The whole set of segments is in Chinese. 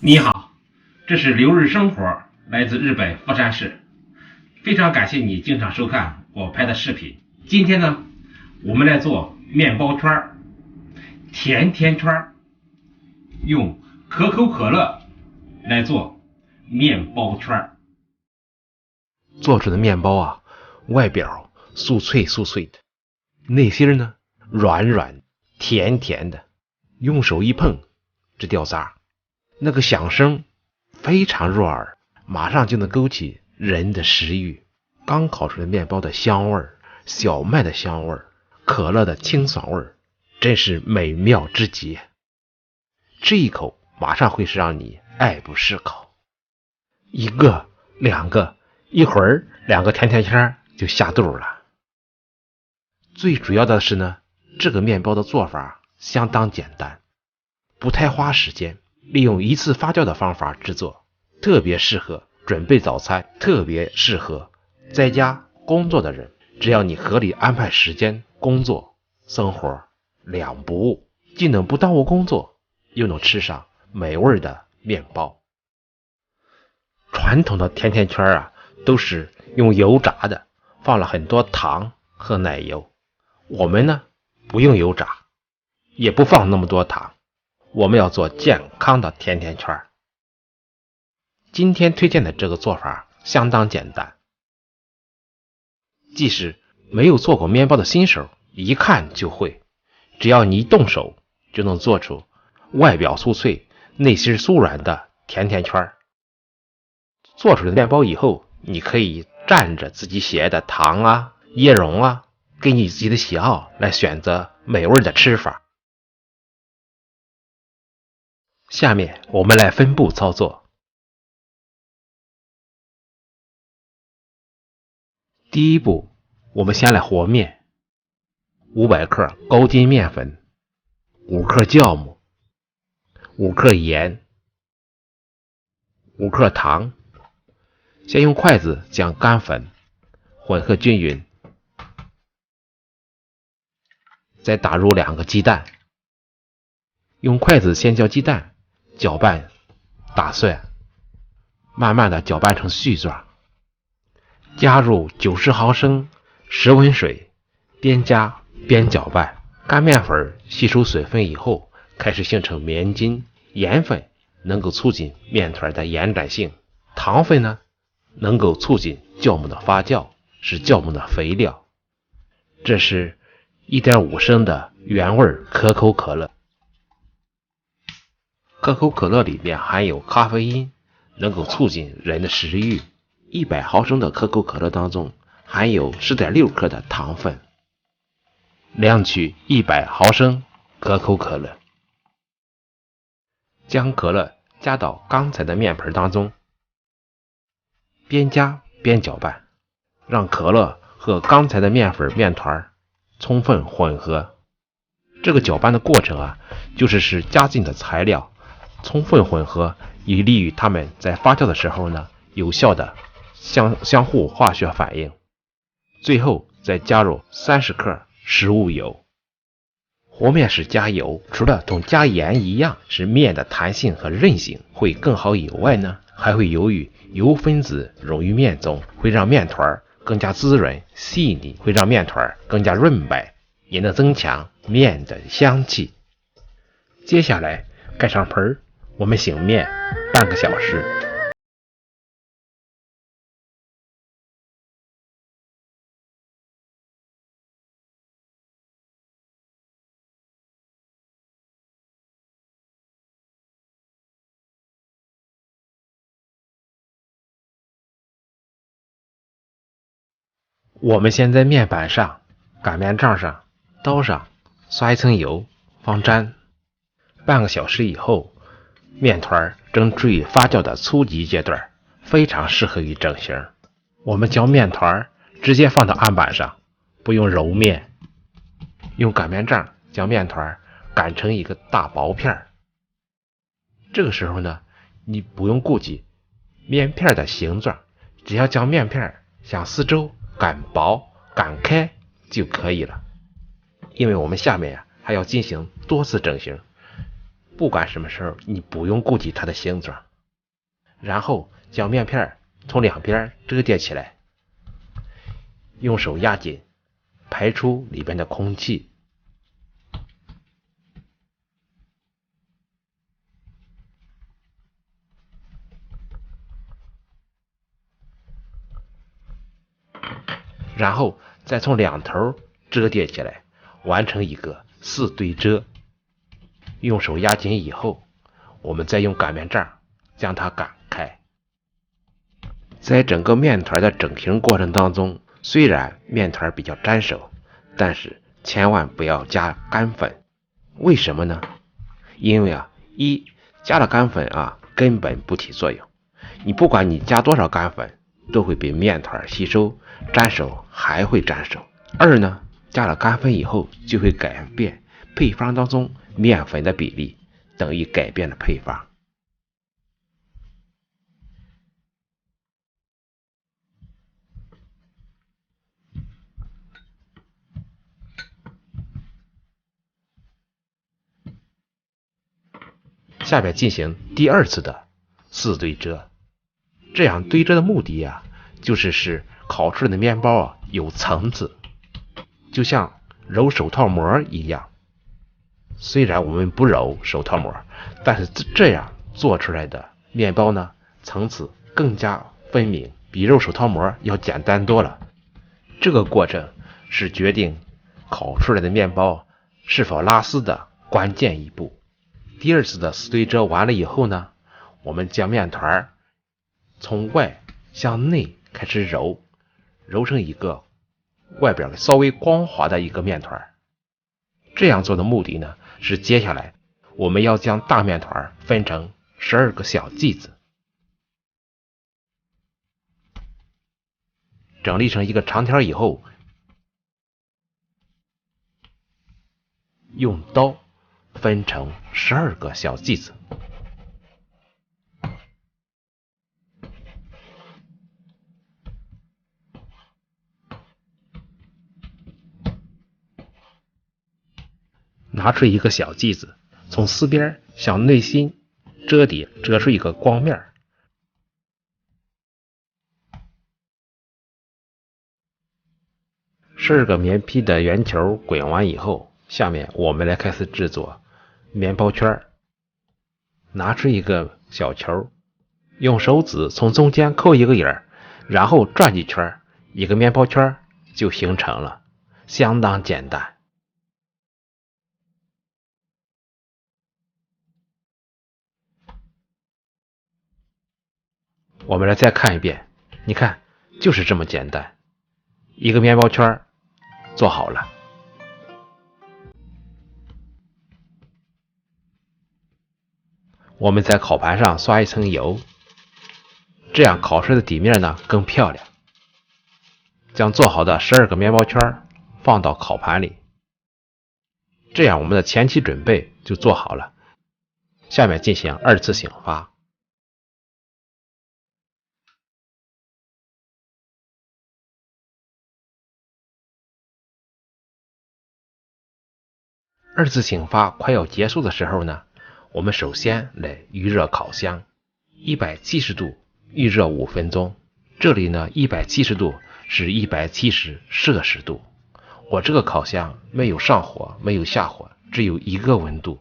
你好，这是流日生活，来自日本富山市。非常感谢你经常收看我拍的视频。今天呢，我们来做面包圈、甜甜圈，用可口可乐来做面包圈。做出的面包啊，外表酥脆酥脆的，内心呢软软甜甜的，用手一碰，这掉渣，那个响声非常入耳，马上就能勾起人的食欲。刚烤出的面包的香味，小麦的香味，可乐的清爽味，真是美妙之极。吃一口马上会是让你爱不释口。一个两个，一会儿2个甜甜圈就下肚了。最主要的是呢，这个面包的做法相当简单，不太花时间，利用一次发酵的方法制作，特别适合准备早餐，特别适合在家工作的人。只要你合理安排时间，工作生活两不误，既能不耽误工作，又能吃上美味的面包。传统的甜甜圈啊，都是用油炸的，放了很多糖和奶油。我们呢，不用油炸，也不放那么多糖，我们要做健康的甜甜圈。今天推荐的这个做法相当简单，即使没有做过面包的新手，一看就会，只要你一动手，就能做出外表酥脆内心酥软的甜甜圈。做出的面包以后，你可以蘸着自己喜爱的糖啊、椰蓉啊，根据自己的喜好来选择美味的吃法。下面我们来分步操作。第一步，我们先来和面。500克高筋面粉，5克酵母，5克盐，5克糖。先用筷子将干粉混合均匀，再打入2个鸡蛋，用筷子先将鸡蛋搅拌打碎，慢慢的搅拌成絮状，加入90毫升室温水，边加边搅拌。干面粉吸收水分以后，开始形成面筋。盐粉能够促进面团的延展性，糖分呢能够促进酵母的发酵，是酵母的肥料。这是 1.5 升的原味可口可乐。可口可乐里面含有咖啡因，能够促进人的食欲。100毫升的可口可乐当中含有 10.6 克的糖分。量取100毫升可口可乐，将可乐加到刚才的面盆当中，边加边搅拌，让可乐和刚才的面粉面团充分混合。这个搅拌的过程啊，就是使加进的材料充分混合，以利于它们在发酵的时候呢，有效的相互化学反应。最后再加入30克食物油。和面时加油，除了同加盐一样使面的弹性和韧性会更好以外呢，还会由于油分子溶于面中，会让面团更加滋润细腻，会让面团更加润白，也能增强面的香气。接下来盖上盆，我们醒面半个小时。我们先在面板上、擀面杖上、刀上刷一层油，防粘。半个小时以后，面团正处于发酵的初级阶段，非常适合于整形。我们将面团直接放到案板上，不用揉面，用擀面杖将面团擀成一个大薄片。这个时候呢，你不用顾及面片的形状，只要将面片向四周擀薄擀开就可以了。因为我们下面还要进行多次整形，不管什么时候你不用顾及它的形状。然后将面片从两边折叠起来，用手压紧，排出里边的空气。然后再从两头折叠起来，完成一个4对折。用手压紧以后，我们再用擀面杖将它擀开。在整个面团的整形过程当中，虽然面团比较粘手，但是千万不要加干粉。为什么呢？因为加了干粉根本不起作用。你不管你加多少干粉，都会被面团吸收，粘手还会粘手。二呢，加了干粉以后就会改变配方当中面粉的比例，等于改变了配方。下面进行第二次的4对折。这样对折的目的就是使烤出来的面包有层次，就像揉手套膜一样。虽然我们不揉手套膜，但是这样做出来的面包呢，层次更加分明，比揉手套膜要简单多了。这个过程是决定烤出来的面包是否拉丝的关键一步。第二次的4对折完了以后呢，我们将面团从外向内开始揉成一个外表稍微光滑的一个面团。这样做的目的呢，是接下来我们要将大面团分成12个小剂子，整理成一个长条以后，用刀分成12个小剂子。拿出一个小剂子，从四边向内心折叠，折出一个光面。12个棉坯的圆球滚完以后，下面我们来开始制作面包圈。拿出一个小球，用手指从中间抠一个眼，然后转几圈，一个面包圈就形成了，相当简单。我们来再看一遍，你看，就是这么简单，一个面包圈做好了。我们在烤盘上刷一层油，这样烤出来的底面呢更漂亮。将做好的12个面包圈放到烤盘里，这样我们的前期准备就做好了。下面进行2次醒发。2次醒发快要结束的时候呢，我们首先来预热烤箱，170度预热5分钟。这里呢170度是170摄氏度。我这个烤箱没有上火，没有下火，只有一个温度。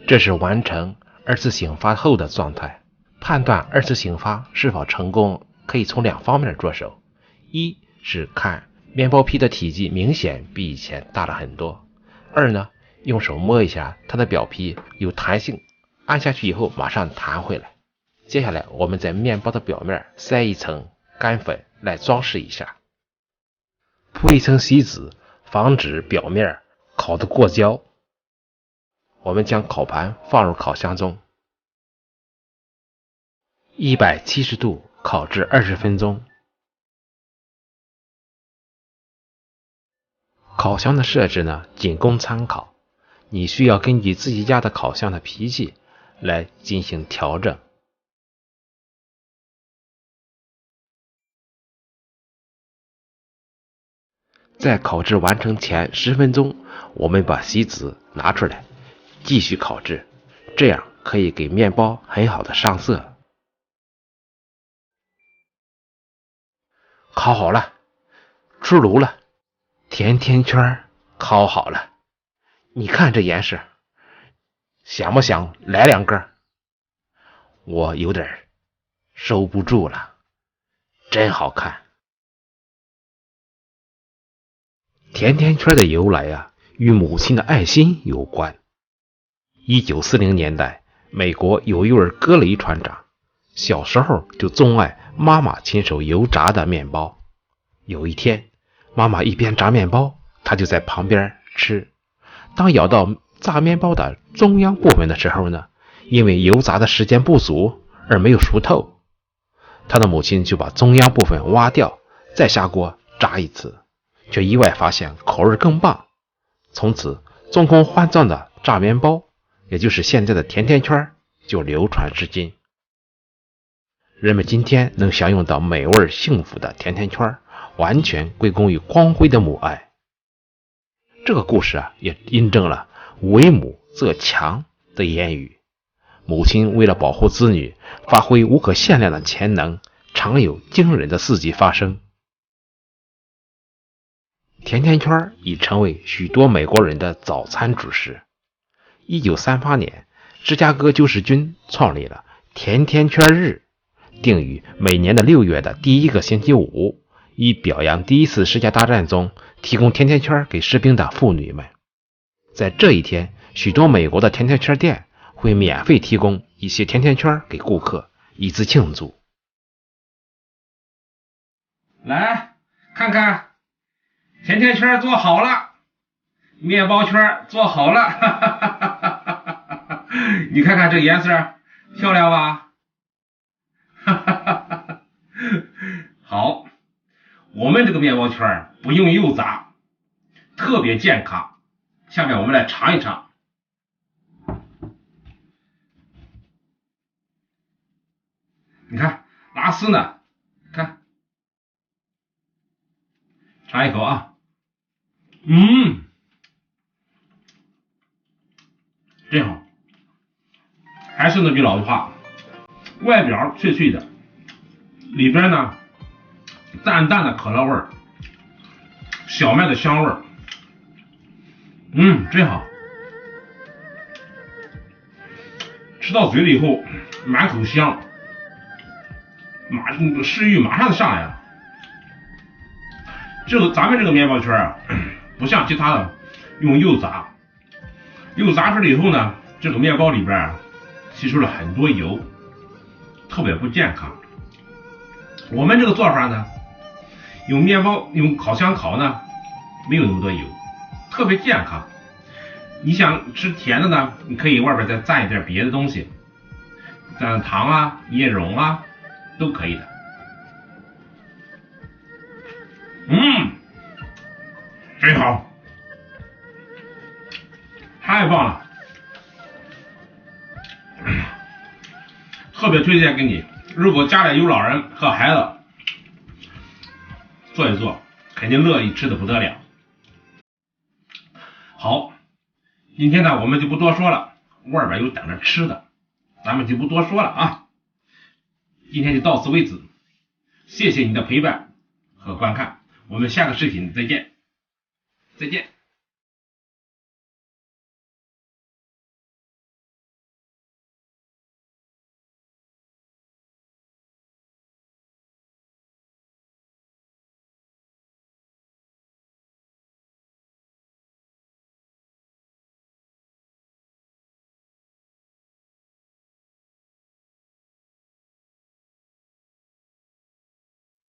这是完成2次醒发后的状态。判断2次醒发是否成功，可以从2方面着手。一是看面包坯的体积明显比以前大了很多。2呢，用手摸一下它的表皮有弹性，按下去以后马上弹回来。接下来我们在面包的表面塞一层干粉来装饰一下，铺一层锡纸，防止表面烤得过焦。我们将烤盘放入烤箱中，170度烤制20分钟。烤箱的设置呢，仅供参考，你需要根据自己家的烤箱的脾气来进行调整。在烤制完成前10分钟，我们把锡纸拿出来继续烤制，这样可以给面包很好的上色。烤好了，出炉了，甜甜圈烤好了，你看这颜色，想不想来2个？我有点收不住了，真好看。甜甜圈的由来啊，与母亲的爱心有关。1940年代，美国有一位格雷船长，小时候就钟爱妈妈亲手油炸的面包。有一天，妈妈一边炸面包，他就在旁边吃。当咬到炸面包的中央部分的时候呢，因为油炸的时间不足而没有熟透，他的母亲就把中央部分挖掉，再下锅炸一次，却意外发现口味更棒。从此，中空换装的炸面包，也就是现在的甜甜圈，就流传至今。人们今天能享用到美味幸福的甜甜圈，完全归功于光辉的母爱。这个故事啊，也印证了为母则强的言语。母亲为了保护子女，发挥无可限量的潜能，常有惊人的事迹发生。甜甜圈已成为许多美国人的早餐主食。1938年，芝加哥救世军创立了甜甜圈日，定于每年的6月的第1个星期五，以表扬第1次世界大战中提供甜甜圈给士兵的妇女们。在这一天，许多美国的甜甜圈店会免费提供一些甜甜圈给顾客，以资庆祝。来看看，甜甜圈做好了，面包圈做好了，哈哈哈哈，你看看这颜色漂亮吧？哈哈哈哈，好，我们这个面包圈不用油炸，特别健康。下面我们来尝一尝。你看拉丝呢，看，尝一口啊。真好。还是那句老话，外表脆脆的，里边呢淡淡的可乐味儿，小麦的香味儿，真好。吃到嘴里以后满口香，食欲马上上来了。咱们这个面包圈啊，不像其他的用油炸，油炸出来以后呢，这个面包里边吸收了很多油，特别不健康。我们这个做法呢，用烤箱烤呢，没有那么多油，特别健康。你想吃甜的呢，你可以外边再蘸一点别的东西，蘸糖啊、椰蓉啊，都可以的。真好，太棒了，特别推荐给你。如果家里有老人和孩子，做一做，肯定乐意吃的不得了。好，今天呢我们就不多说了，外边有等着吃的，咱们就不多说了啊。今天就到此为止，谢谢你的陪伴和观看，我们下个视频再见。再见。